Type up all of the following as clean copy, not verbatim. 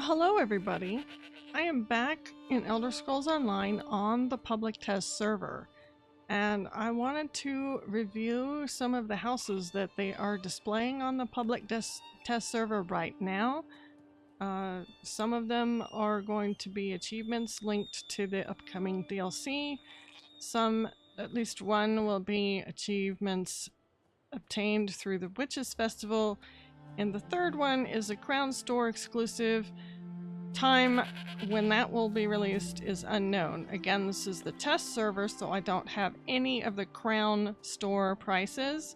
Hello everybody, I am back in Elder Scrolls Online on the public test server, and I wanted to review some of the houses that they are displaying on the public test server right now. Some of them are going to be achievements linked to the upcoming DLC. Some, at least one, will be achievements obtained through the Witches Festival, and the third one is a Crown Store exclusive. Time when that will be released is unknown. Again, this is the test server, so I don't have any of the Crown Store prices,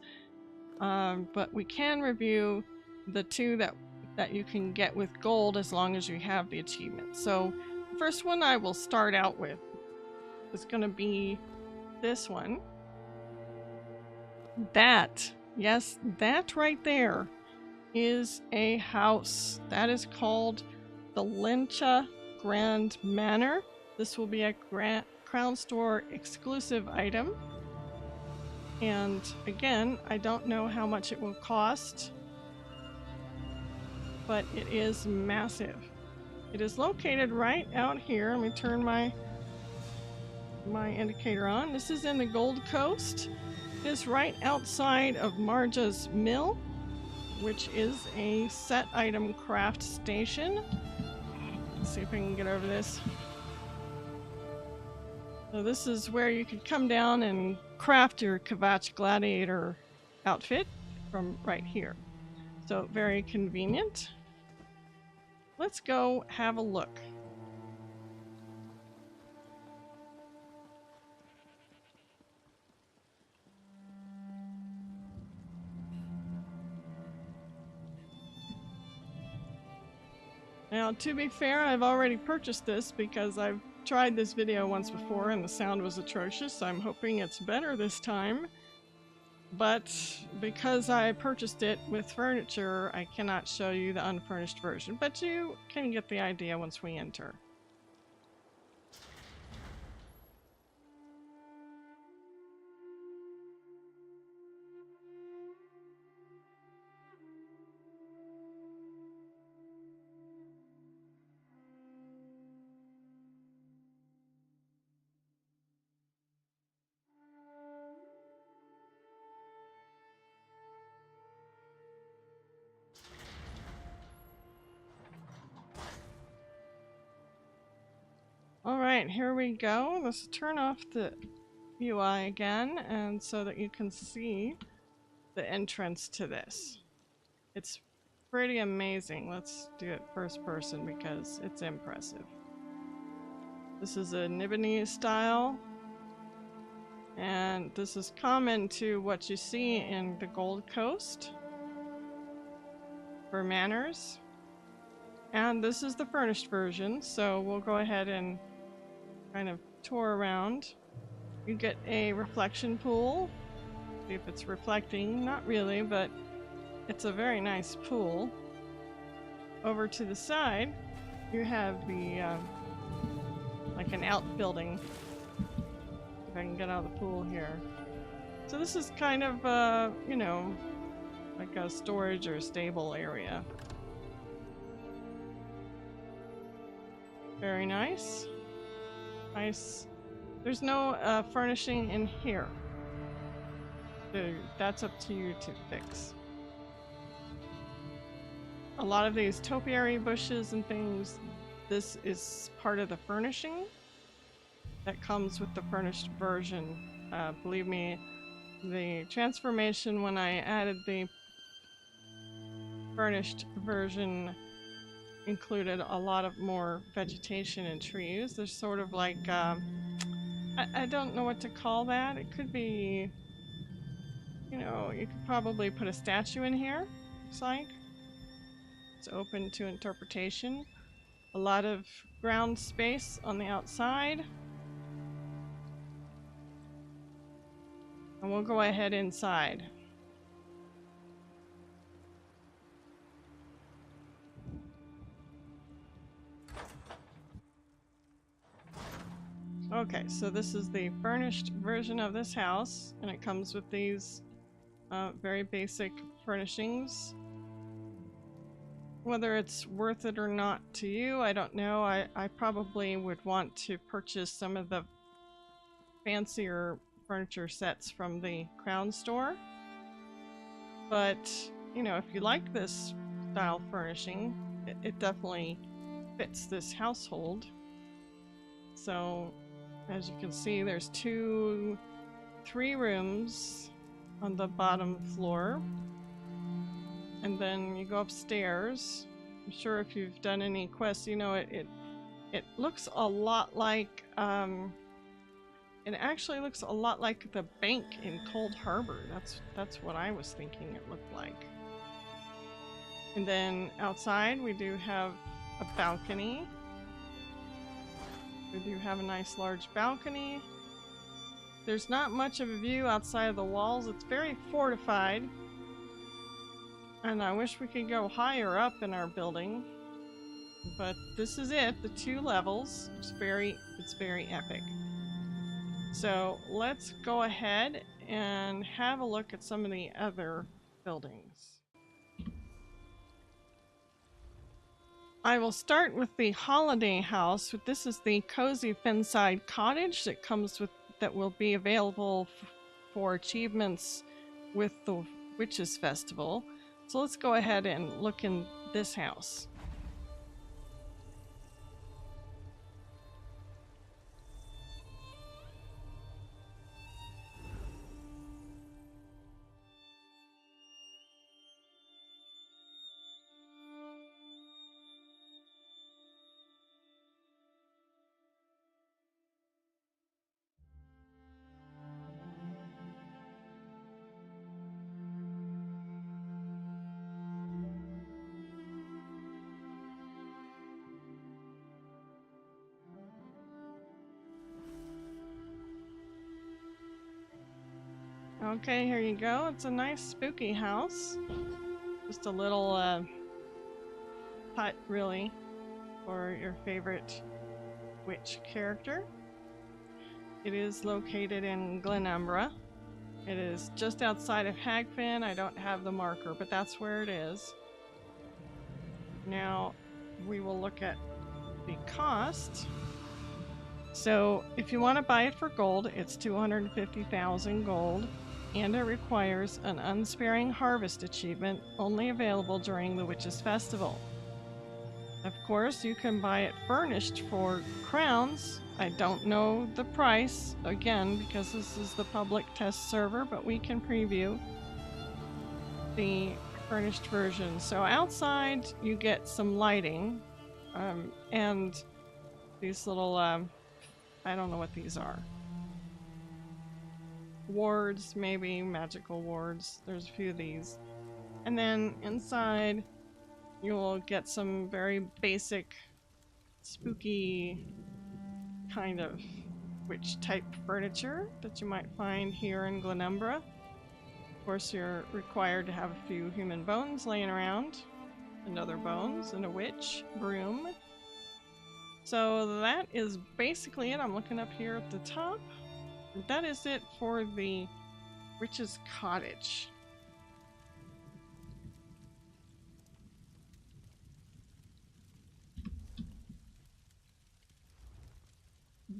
but we can review the two that you can get with gold as long as you have the achievement. So the first one I will start out with is going to be this one. That, yes, that right there is a house. That is called the Linchal Grand Manor. This will be a Crown Store exclusive item. And again, I don't know how much it will cost, but it is massive. It is located right out here. Let me turn my indicator on. This is in the Gold Coast. It is right outside of Marja's Mill, which is a set item craft station. Let's see if I can get over this. So this is where you could come down and craft your Kvatch Gladiator outfit from right here. So very convenient. Let's go have a look. Now, to be fair, I've already purchased this because I've tried this video once before and the sound was atrocious. I'm hoping it's better this time. But because I purchased it with furniture, I cannot show you the unfurnished version. But you can get the idea once we enter. Alright, here we go. Let's turn off the UI again, and so that you can see the entrance to this. It's pretty amazing. Let's do it first person because it's impressive. This is a Nibonese style, and this is common to what you see in the Gold Coast for manors. And this is the furnished version, so we'll go ahead and kind of tour around. You get a reflection pool. See if it's reflecting. Not really, but it's a very nice pool. Over to the side, you have the like an outbuilding. If I can get out of the pool here. So this is kind of you know, like a storage or stable area. Very nice. Nice. There's no furnishing in here. So that's up to you to fix. A lot of these topiary bushes and things, this is part of the furnishing that comes with the furnished version. Believe me, the transformation when I added the furnished version included a lot of more vegetation and trees. There's sort of like, I don't know what to call that. It could be, you know, you could probably put a statue in here, looks like. It's open to interpretation. A lot of ground space on the outside. And we'll go ahead inside. Okay, so this is the furnished version of this house, and it comes with these very basic furnishings. Whether it's worth it or not to you, I don't know. I probably would want to purchase some of the fancier furniture sets from the Crown store. But, you know, if you like this style furnishing, it definitely fits this household. So, as you can see, there's 3 rooms on the bottom floor. And then you go upstairs. I'm sure if you've done any quests, you know it looks a lot like it actually looks a lot like the bank in Cold Harbor. That's what I was thinking it looked like. And then outside we do have a balcony. We do have a nice large balcony. There's not much of a view outside of the walls. It's very fortified. And I wish we could go higher up in our building. But this is it, the 2 levels. It's very epic. So let's go ahead and have a look at some of the other buildings. I will start with the holiday house. This is the cozy Fenside Cottage that will be available for achievements with the Witches Festival. So let's go ahead and look in this house. Okay, here you go. It's a nice spooky house. Just a little hut, really, for your favorite witch character. It is located in Glenumbra. It is just outside of Hakkvild. I don't have the marker, but that's where it is. Now, we will look at the cost. So, if you want to buy it for gold, it's 250,000 gold. And it requires an unsparing harvest achievement, only available during the Witches Festival. Of course, you can buy it furnished for crowns. I don't know the price, again, because this is the public test server, but we can preview the furnished version. So outside, you get some lighting, and these little, I don't know what these are. Wards, maybe magical wards. There's a few of these. And then inside you will get some very basic spooky kind of witch type furniture that you might find here in Glenumbra. Of course, you're required to have a few human bones laying around, and other bones, and a witch broom. So that is basically it. I'm looking up here at the top. That is it for the Witch's Cottage.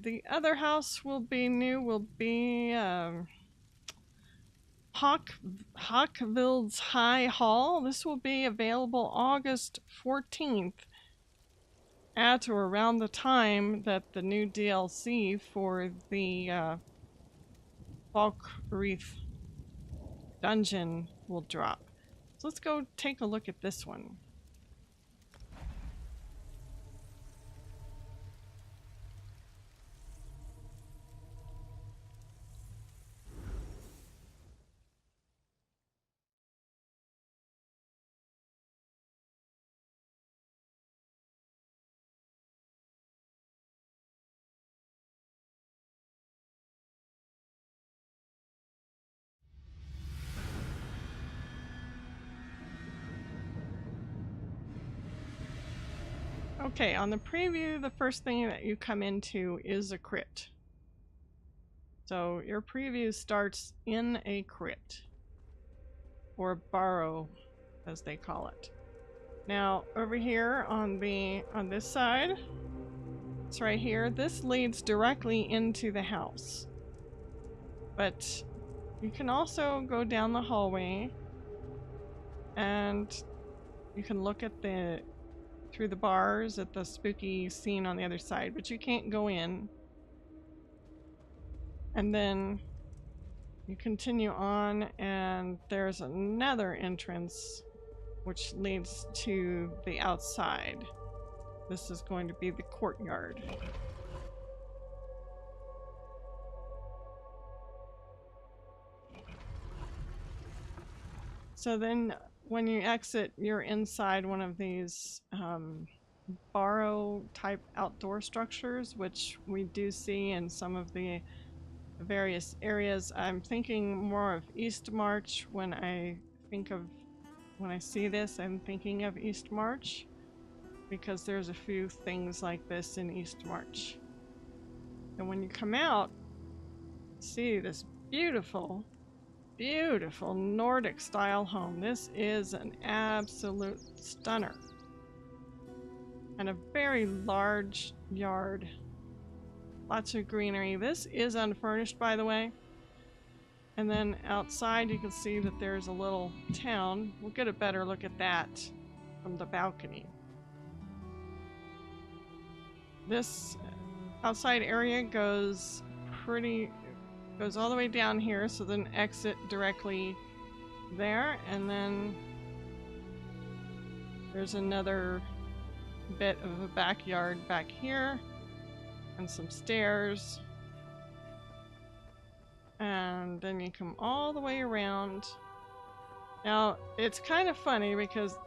The other house will be Hakkvilds High Hall. This will be available August 14th, at or around the time that the new DLC for the Falkreath Dungeon will drop. So let's go take a look at this one. Okay, on the preview, the first thing that you come into is a crypt. So your preview starts in a crypt, or burrow, as they call it. Now over here on this side, it's right here. This leads directly into the house. But you can also go down the hallway and you can look at through the bars at the spooky scene on the other side, but you can't go in. And then you continue on and there's another entrance which leads to the outside. This is going to be the courtyard. So then when you exit, you're inside one of these barrow type outdoor structures, which we do see in some of the various areas. I'm thinking more of East March when I see this. I'm thinking of East March because there's a few things like this in East March. And when you come out, see this beautiful Nordic style home. This is an absolute stunner. And a very large yard. Lots of greenery. This is unfurnished, by the way. And then outside you can see that there's a little town. We'll get a better look at that from the balcony. This outside area goes all the way down here, so then exit directly there, and then there's another bit of a backyard back here and some stairs, and then you come all the way around. Now it's kind of funny because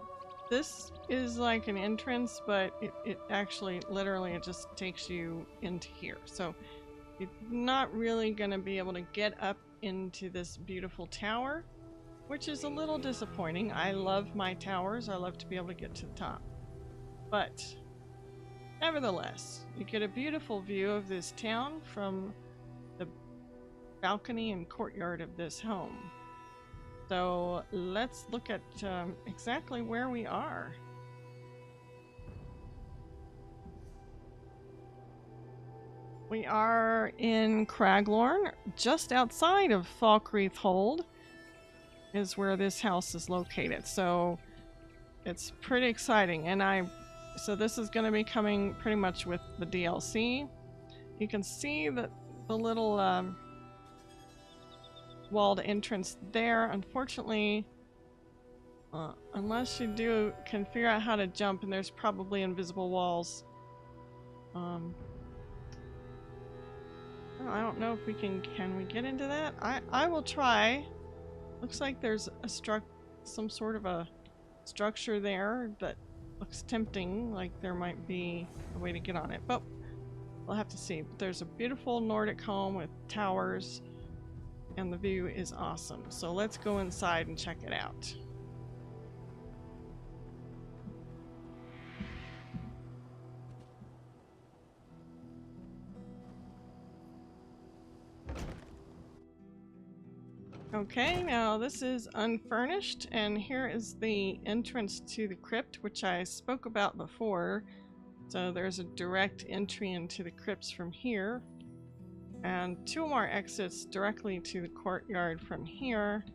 this is like an entrance, but it actually literally it just takes you into here, so you're not really going to be able to get up into this beautiful tower, which is a little disappointing. I love my towers. I love to be able to get to the top. But nevertheless, you get a beautiful view of this town from the balcony and courtyard of this home. So let's look at exactly where we are. We are in Craglorn, just outside of Falkreath Hold is where this house is located. So it's pretty exciting, and so this is going to be coming pretty much with the DLC. You can see that the little walled entrance there. Unfortunately, unless you can figure out how to jump, and there's probably invisible walls. I don't know if we can we get into that? I will try. Looks like there's some sort of a structure there that looks tempting, like there might be a way to get on it, but we'll have to see. But there's a beautiful Nordic home with towers and the view is awesome. So let's go inside and check it out. Okay, now this is unfurnished, and here is the entrance to the crypt, which I spoke about before. So there's a direct entry into the crypts from here, and 2 more exits directly to the courtyard from here.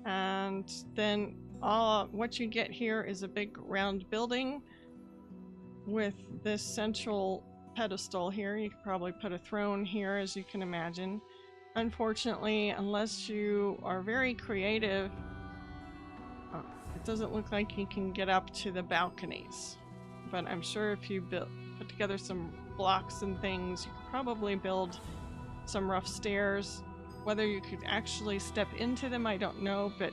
And then what you get here is a big round building with this central pedestal here. You could probably put a throne here, as you can imagine. Unfortunately, unless you are very creative, it doesn't look like you can get up to the balconies. But I'm sure if you put together some blocks and things, you could probably build some rough stairs. Whether you could actually step into them, I don't know, but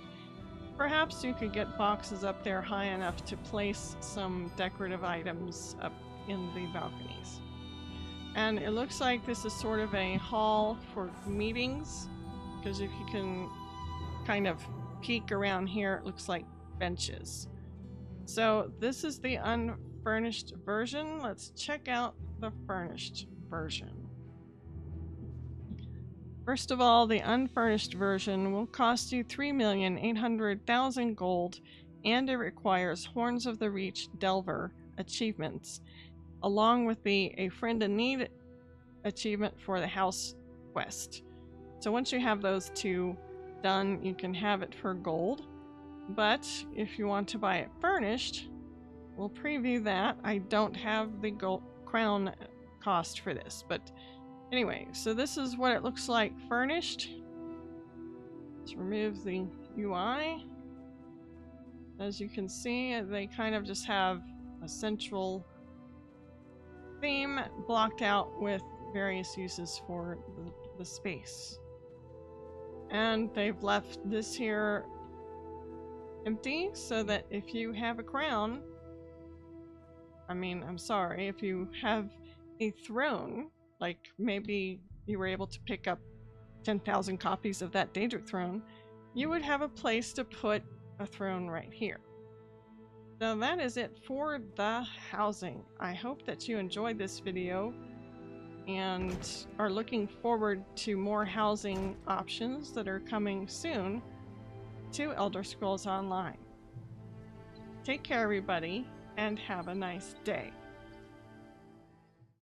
perhaps you could get boxes up there high enough to place some decorative items up in the balconies. And it looks like this is sort of a hall for meetings, because if you can kind of peek around here, it looks like benches. So this is the unfurnished version. Let's check out the furnished version. First of all, the unfurnished version will cost you 3,800,000 gold, and it requires Horns of the Reach Delver achievements, along with the A Friend in Need achievement for the house quest. So once you have those two done, you can have it for gold. But if you want to buy it furnished, we'll preview that. I don't have the gold crown cost for this, but anyway, so this is what it looks like furnished. Let's remove the UI. As you can see, they kind of just have a central theme blocked out with various uses for the space. And they've left this here empty so that if you have a crown, I'm sorry, if you have a throne, like maybe you were able to pick up 10,000 copies of that Daedric throne, you would have a place to put a throne right here. So that is it for the housing. I hope that you enjoyed this video and are looking forward to more housing options that are coming soon to Elder Scrolls Online. Take care, everybody, and have a nice day.